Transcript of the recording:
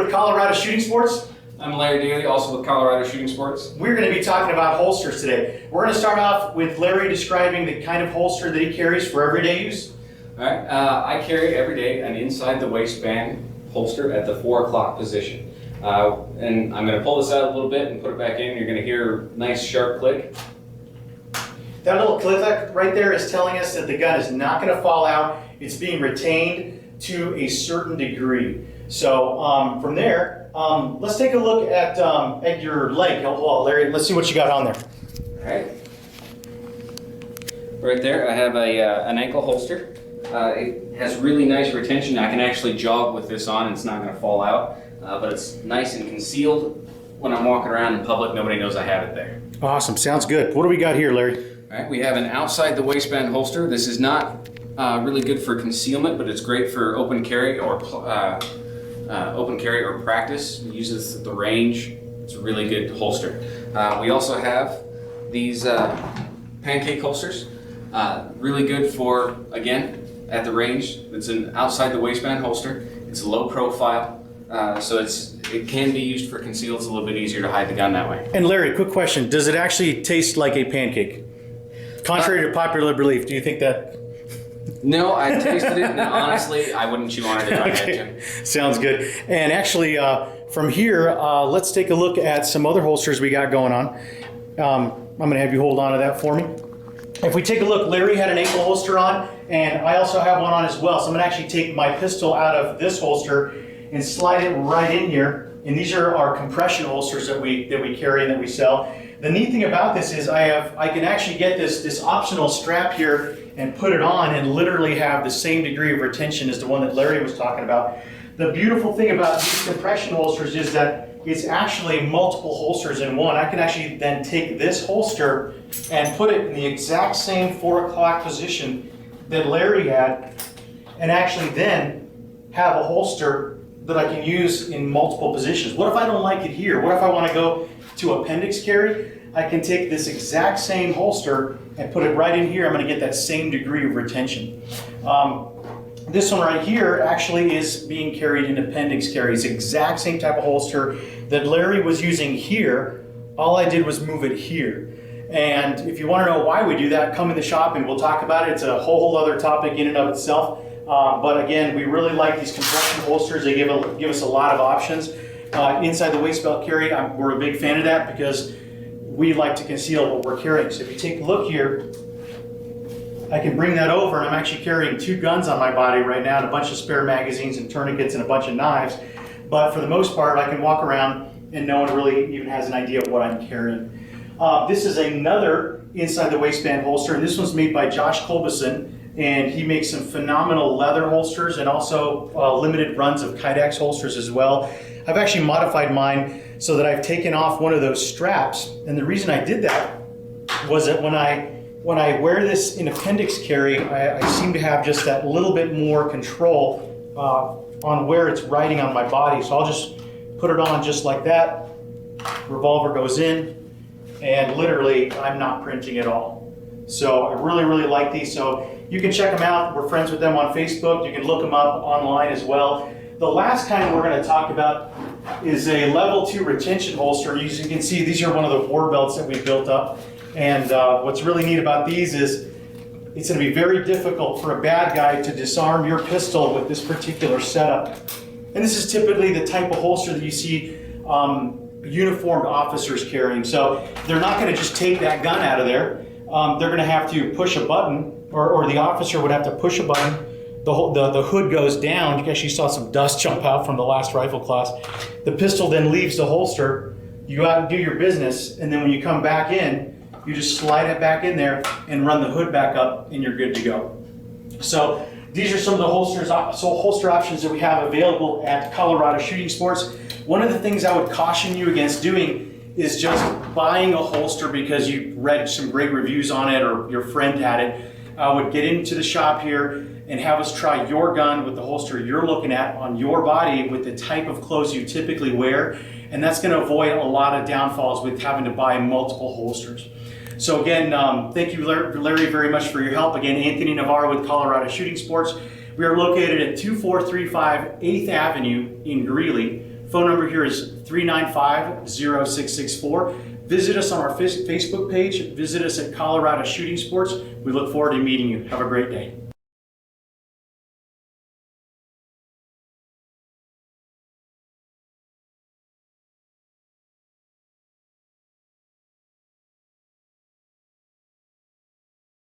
with Colorado Shooting Sports. I'm Larry Daly, also with Colorado Shooting Sports. We're going to be talking about holsters today. We're going to start off with Larry describing the kind of holster that he carries for everyday use. All right, I carry every day an inside the waistband holster at the 4 o'clock position. And I'm going to pull this out a little bit and put it back in. You're going to hear a nice sharp click. That little click right there is telling us that the gun is not going to fall out. It's being retained to a certain degree. So from there, let's take a look at your leg. Hold on, Larry. Let's see what you got on there. All right. Right there, I have an ankle holster. It has really nice retention. I can actually jog with this on and it's not going to fall out. But it's nice and concealed. When I'm walking around in public, nobody knows I have it there. Awesome. Sounds good. What do we got here, Larry? All right, we have an outside the waistband holster. This is not really good for concealment, but it's great for open carry or practice. It uses the range. It's a really good holster. We also have these pancake holsters. Really good for, again, at the range. It's an outside the waistband holster. It's low profile. So it can be used for conceal. It's a little bit easier to hide the gun that way. And Larry, quick question. Does it actually taste like a pancake? Contrary to popular belief, do you think that? No, I tasted it, and honestly, I wouldn't chew on it if I had to. Sounds good. And actually, from here, let's take a look at some other holsters we got going on. I'm going to have you hold on to that for me. If we take a look, Larry had an ankle holster on, and I also have one on as well. So I'm going to actually take my pistol out of this holster and slide it right in here. And these are our compression holsters that we carry and that we sell. The neat thing about this is I can actually get this optional strap here and put it on and literally have the same degree of retention as the one that Larry was talking about. The beautiful thing about these compression holsters is that it's actually multiple holsters in one. I can actually then take this holster and put it in the exact same 4 o'clock position that Larry had, and actually then have a holster that I can use in multiple positions. What if I don't like it here? What if I want to go to appendix carry? I can take this exact same holster and put it right in here. I'm going to get that same degree of retention. This one right here actually is being carried in appendix carry. It's the exact same type of holster that Larry was using here. All I did was move it here. And if you want to know why we do that, come in the shop and we'll talk about it. It's a whole other topic in and of itself. But again, we really like these compression holsters. They give us a lot of options. Inside the waist belt carry, we're a big fan of that because we like to conceal what we're carrying. So if you take a look here, I can bring that over, and I'm actually carrying 2 guns on my body right now and a bunch of spare magazines and tourniquets and a bunch of knives. But for the most part, I can walk around and no one really even has an idea of what I'm carrying. This is another inside the waistband holster, and this one's made by Josh Colbison. And he makes some phenomenal leather holsters and also limited runs of Kydex holsters as well. I've actually modified mine so that I've taken off one of those straps. And the reason I did that was that when I wear this in appendix carry, I seem to have just that little bit more control on where it's riding on my body. So I'll just put it on just like that. Revolver goes in, and literally I'm not printing at all. So I really, really like these. So you can check them out. We're friends with them on Facebook. You can look them up online as well. The last kind we're going to talk about is a level 2 retention holster. As you can see, these are one of the war belts that we built up. And what's really neat about these is it's going to be very difficult for a bad guy to disarm your pistol with this particular setup. And this is typically the type of holster that you see uniformed officers carrying. So they're not going to just take that gun out of there. They're going to have to push a button, or the officer would have to push a button. The hood goes down. You actually saw some dust jump out from the last rifle class. The pistol then leaves the holster. You go out and do your business, and then when you come back in, you just slide it back in there and run the hood back up, and you're good to go. So these are some of the holster options that we have available at Colorado Shooting Sports. One of the things I would caution you against doing is just buying a holster because you read some great reviews on it or your friend had it. I would get into the shop here and have us try your gun with the holster you're looking at on your body with the type of clothes you typically wear, and that's going to avoid a lot of downfalls with having to buy multiple holsters. So again, thank you, Larry, very much for your help. Again, Anthony Navarro with Colorado Shooting Sports. We are located at 2435 8th Avenue in Greeley. Phone number here is 395-0664. Visit us on our Facebook page. Visit us at Colorado Shooting Sports. We look forward to meeting you. Have a great day.